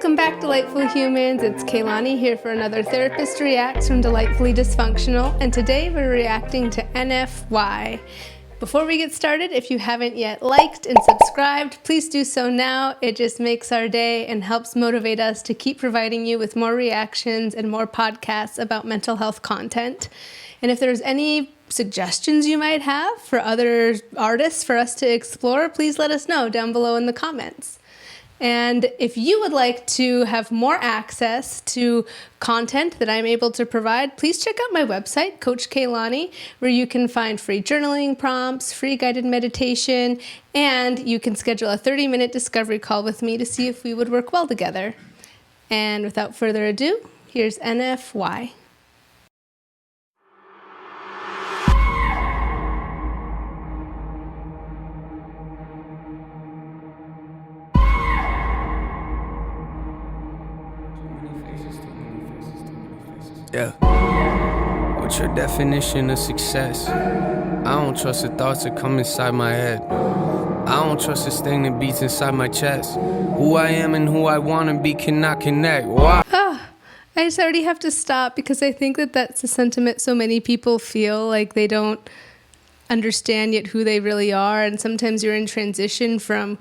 Welcome back, Delightful Humans. It's Keilani here for another Therapist Reacts from Delightfully Dysfunctional, and today we're reacting to NFY. Before we get started, if you haven't yet liked and subscribed, please do so now. It just makes our day and helps motivate us to keep providing you with more reactions and more podcasts about mental health content. And if there's any suggestions you might have for other artists for us to explore, please let us know down below in the comments. And if you would like to have more access to content that I'm able to provide, please check out my website, Coach Keilani, where you can find free journaling prompts, free guided meditation, and you can schedule a 30-minute discovery call with me to see if we would work well together. And without further ado, here's NFY. Yeah. What's your definition of success? I don't trust the thoughts that come inside my head. I don't trust this thing that beats inside my chest. Who I am and who I want to be cannot connect. Why? I just already have to stop because I think that that's a sentiment so many people feel like they don't understand yet who they really are. And sometimes you're in transition from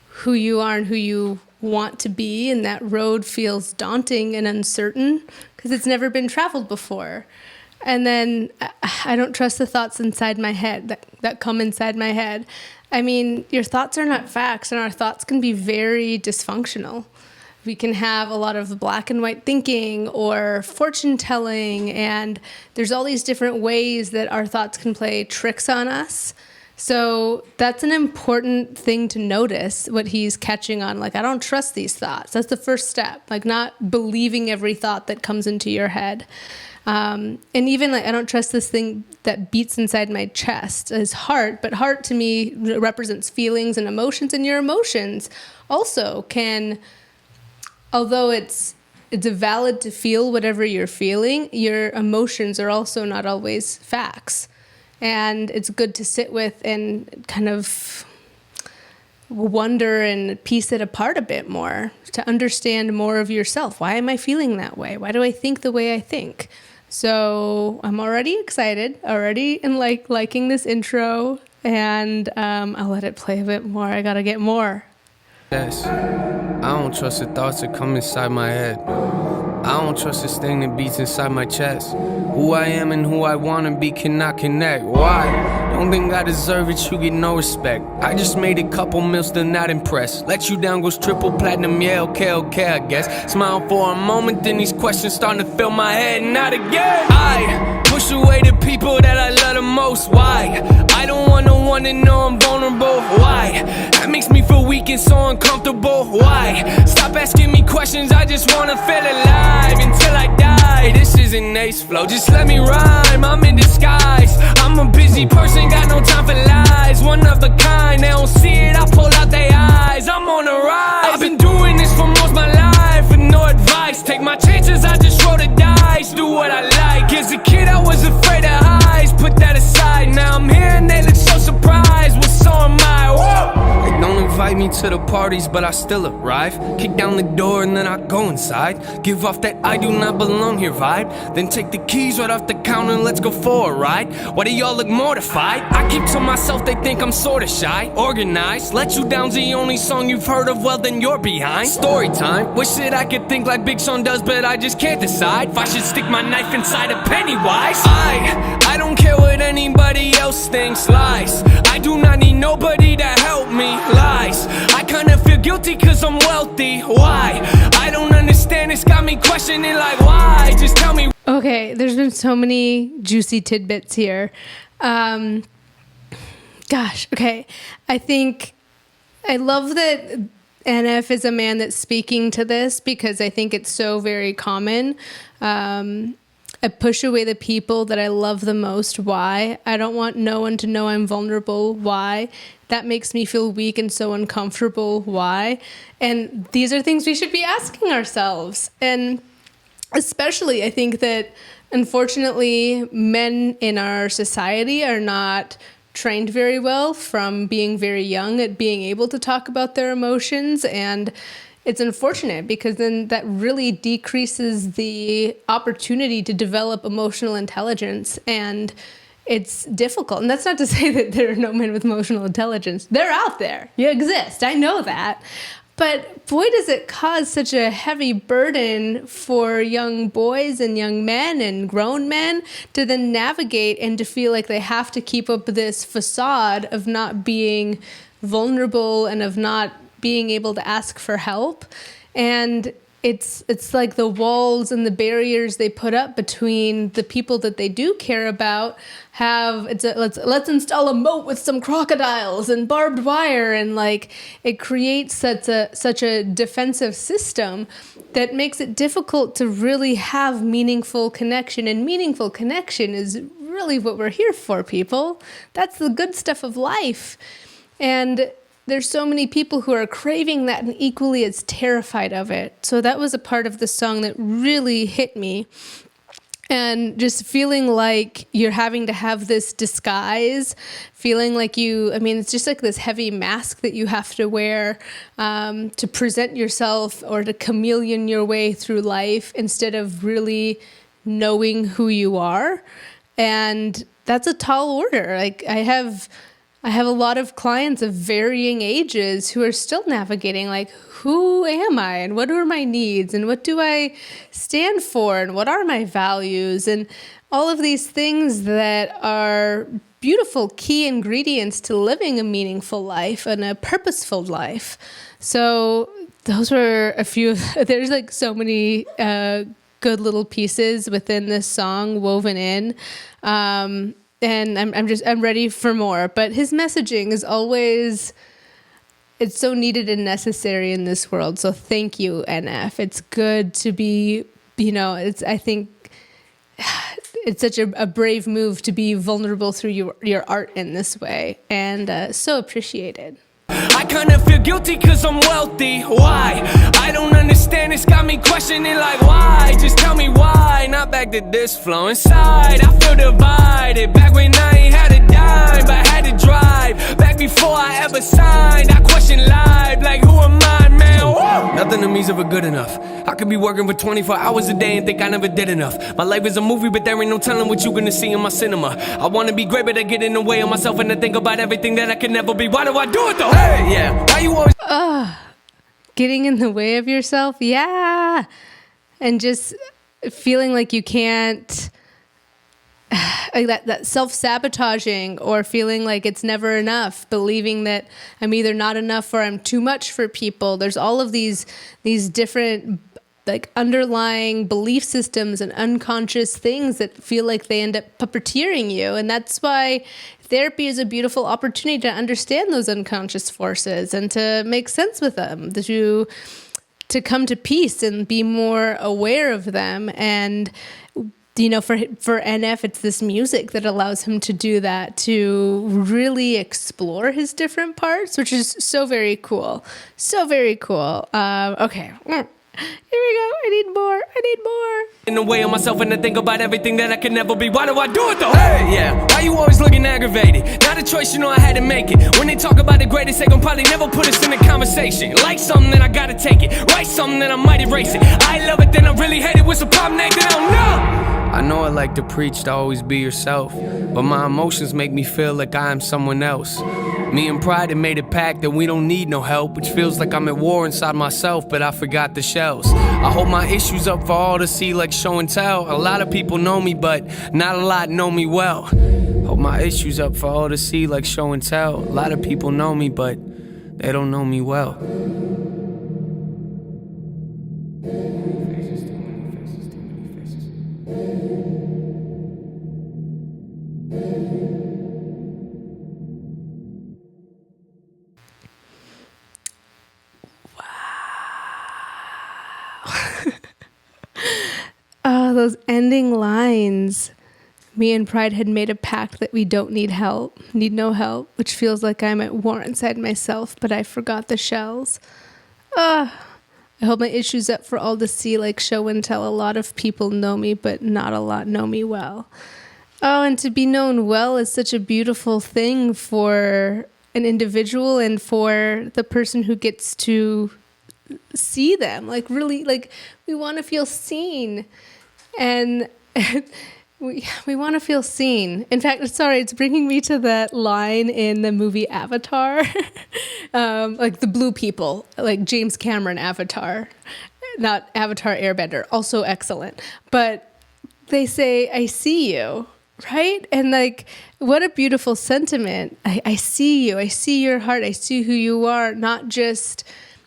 who you are and who you want to be, and that road feels daunting and uncertain because it's never been traveled before. And then I don't trust the thoughts inside my head that come inside my head. I mean, your thoughts are not facts, and our thoughts can be very dysfunctional. We can have a lot of black and white thinking or fortune telling, and there's all these different ways that our thoughts can play tricks on us. So that's an important thing to notice, what he's catching on. Like, I don't trust these thoughts. That's the first step. Like, not believing every thought that comes into your head. And even like, I don't trust this thing that beats inside my chest is heart. But heart to me represents feelings and emotions. And your emotions also can, although it's valid to feel whatever you're feeling, your emotions are also not always facts. And it's good to sit with and kind of wonder and piece it apart a bit more to understand more of yourself. Why am I feeling that way? Why do I think the way I think? So I'm already excited, already in liking this intro, and I'll let it play a bit more. I gotta get more. Yes. I don't trust the thoughts that come inside my head. I don't trust this thing that beats inside my chest. Who I am and who I want to be cannot connect. Why? Don't think I deserve it, you get no respect. I just made a couple mils, still not impressed. Let you down goes triple platinum, yeah, okay, I guess. Smile for a moment, then these questions starting to fill my head, not again. I push away the people that I love the most. Why? I don't want no one to know I'm vulnerable. Why? That makes me feel weak and so uncomfortable. Why? Stop asking me questions, I just wanna feel alive until I die. This isn't ace flow, just let me rhyme, I'm in disguise. I'm a busy person, got no time for lies. One of a kind, they don't see it, I pull out their eyes. I'm on a rise, I've been doing this for most my life with no advice. Take my chances, I just roll the dice, do what I like. As a kid I was afraid of highs, put that aside. Now I'm here and they look so surprised, well so am I. Whoa! They don't invite me to the parties, but I still arrive. Kick down the door and then I go inside. Give off that I do not belong here vibe. Then take the keys right off the counter and let's go for a ride. Why do y'all look mortified? I keep to myself, they think I'm sorta shy. Organized, let you down's the only song you've heard of, well then you're behind. Story time, wish that I could think like Big Sean does, but I just can't decide if I should stick my knife inside a Pennywise. I don't care what anybody else thinks, lies. I do not need nobody to help me, lies. I kinda feel guilty cause I'm wealthy, why? I don't understand, it's got me questioning like why? Just tell me. Okay, there's been so many juicy tidbits here. Okay. I think I love that NF is a man that's speaking to this because I think it's so very common. I push away the people that I love the most. Why? I don't want no one to know I'm vulnerable. Why? That makes me feel weak and so uncomfortable. Why? And these are things we should be asking ourselves. And especially, I think that unfortunately, men in our society are not trained very well from being very young at being able to talk about their emotions. And it's unfortunate because then that really decreases the opportunity to develop emotional intelligence, and it's difficult. And that's not to say that there are no men with emotional intelligence. They're out there. You exist. I know that. But boy, does it cause such a heavy burden for young boys and young men and grown men to then navigate and to feel like they have to keep up this facade of not being vulnerable and of not being able to ask for help. And it's like the walls and the barriers they put up between the people that they do care about let's install a moat with some crocodiles and barbed wire, and like it creates such a defensive system that makes it difficult to really have meaningful connection. And meaningful connection is really what we're here for, people. That's the good stuff of life. And there's so many people who are craving that and equally as terrified of it. So that was a part of the song that really hit me. And just feeling like you're having to have this disguise, feeling like it's just like this heavy mask that you have to wear to present yourself or to chameleon your way through life instead of really knowing who you are. And that's a tall order. Like I have a lot of clients of varying ages who are still navigating, like, who am I and what are my needs and what do I stand for and what are my values and all of these things that are beautiful key ingredients to living a meaningful life and a purposeful life. So those were a few there's like so many good little pieces within this song woven in. And I'm ready for more. But his messaging is always, it's so needed and necessary in this world. So thank you, NF. It's good to be, I think it's such a brave move to be vulnerable through your art in this way. And so appreciated. I kinda feel guilty cause I'm wealthy. Why? I don't understand, it's got me questioning like why? Just tell me why. Not back to this flow inside. I feel divided. Back when I ain't had a dime but had to drive. Back before I ever signed, I question life like who am I, man? Woo! Nothing to me's ever good enough. I could be working for 24 hours a day and think I never did enough. My life is a movie but there ain't no telling what you gonna see in my cinema. I wanna be great but I get in the way of myself and I think about everything that I can never be. Why do I do it though? Hey, yeah. Why you always Getting in the way of yourself? Yeah. And just feeling like you can't, like that self-sabotaging, or feeling like it's never enough, believing that I'm either not enough or I'm too much for people. There's all of these different like underlying belief systems and unconscious things that feel like they end up puppeteering you. And that's why therapy is a beautiful opportunity to understand those unconscious forces and to make sense with them, to come to peace and be more aware of them. And for NF, it's this music that allows him to do that, to really explore his different parts, which is so very cool. So very cool. Okay. Here we go. I need more. in the way of myself and I think about everything that I can never be. Why do I do it though? Hey, yeah. Why you always looking aggravated? Not a choice, I had to make it. When they talk about the greatest, they gon' probably never put us in a conversation. Like something, then I gotta take it. Write something, then I might erase it. I love it, then I really hate it. What's the problem, Nathan? I don't know. I know I like to preach to always be yourself, but my emotions make me feel like I am someone else. Me and pride have made a pact that we don't need no help, which feels like I'm at war inside myself, but I forgot the shells. I hold my issues up for all to see like show and tell. A lot of people know me, but not a lot know me well. Hold my issues up for all to see like show and tell. A lot of people know me, but they don't know me well. Oh, those ending lines. Me and Pride had made a pact that we don't need no help, which feels like I'm at war inside myself, but I forgot the shells. I hold my issues up for all to see, like show and tell. A lot of people know me, but not a lot know me well. Oh, and to be known well is such a beautiful thing for an individual and for the person who gets to see them, like really, like we want to feel seen, and we want to feel seen. In fact, sorry, it's bringing me to that line in the movie Avatar, like the blue people, like James Cameron Avatar, not Avatar Airbender, also excellent, but they say, "I see you." Right? And like, what a beautiful sentiment. I see you. I see your heart. I see who you are. Not just,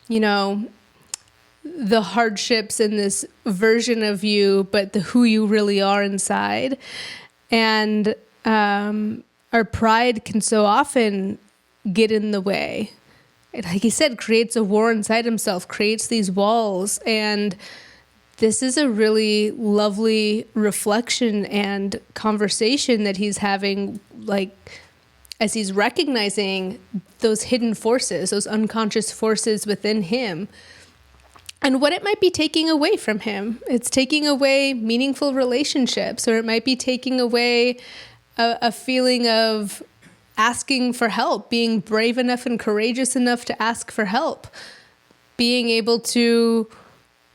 the hardships in this version of you, but the who you really are inside. And our pride can so often get in the way. It, like he said, creates a war inside himself, creates these walls. And this is a really lovely reflection and conversation that he's having, like, as he's recognizing those hidden forces, those unconscious forces within him, and what it might be taking away from him. It's taking away meaningful relationships, or it might be taking away a feeling of asking for help, being brave enough and courageous enough to ask for help, being able to,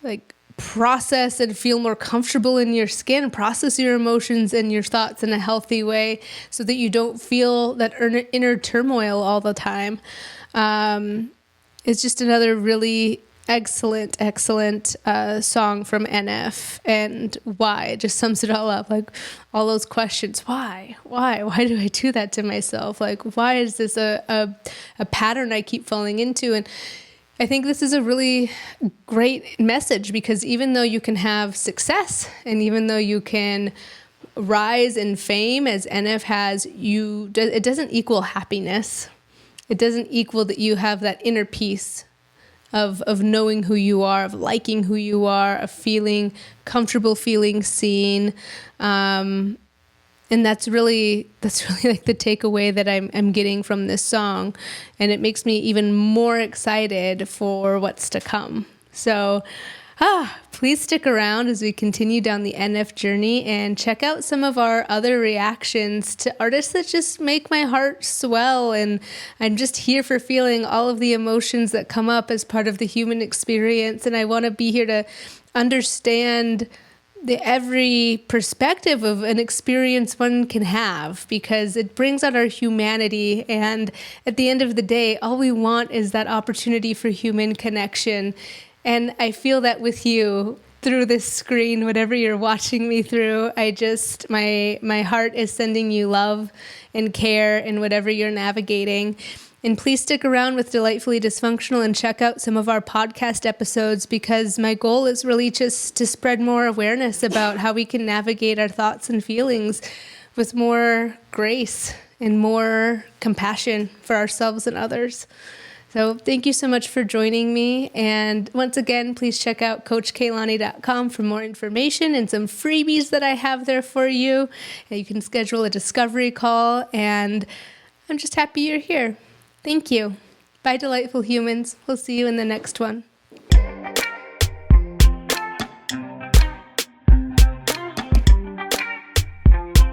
like, process and feel more comfortable in your skin, process your emotions and your thoughts in a healthy way so that you don't feel that inner turmoil all the time. It's just another really excellent song from NF. And why? It just sums it all up. Like, all those questions. Why do I do that to myself? Like, why is this a pattern I keep falling into? And I think this is a really great message, because even though you can have success and even though you can rise in fame as NF has, it doesn't equal happiness. It doesn't equal that you have that inner peace of knowing who you are, of liking who you are, of feeling comfortable, feeling seen. And that's really like the takeaway that I'm getting from this song. And it makes me even more excited for what's to come. So please stick around as we continue down the NF journey and check out some of our other reactions to artists that just make my heart swell. And I'm just here for feeling all of the emotions that come up as part of the human experience. And I want to be here to understand every perspective of an experience one can have, because it brings out our humanity. And at the end of the day, all we want is that opportunity for human connection. And I feel that with you through this screen, whatever you're watching me through. My heart is sending you love and care in whatever you're navigating. And please stick around with Delightfully Dysfunctional and check out some of our podcast episodes, because my goal is really just to spread more awareness about how we can navigate our thoughts and feelings with more grace and more compassion for ourselves and others. So thank you so much for joining me. And once again, please check out CoachKeilani.com for more information and some freebies that I have there for you. And you can schedule a discovery call. And I'm just happy you're here. Thank you. Bye, delightful humans. We'll see you in the next one.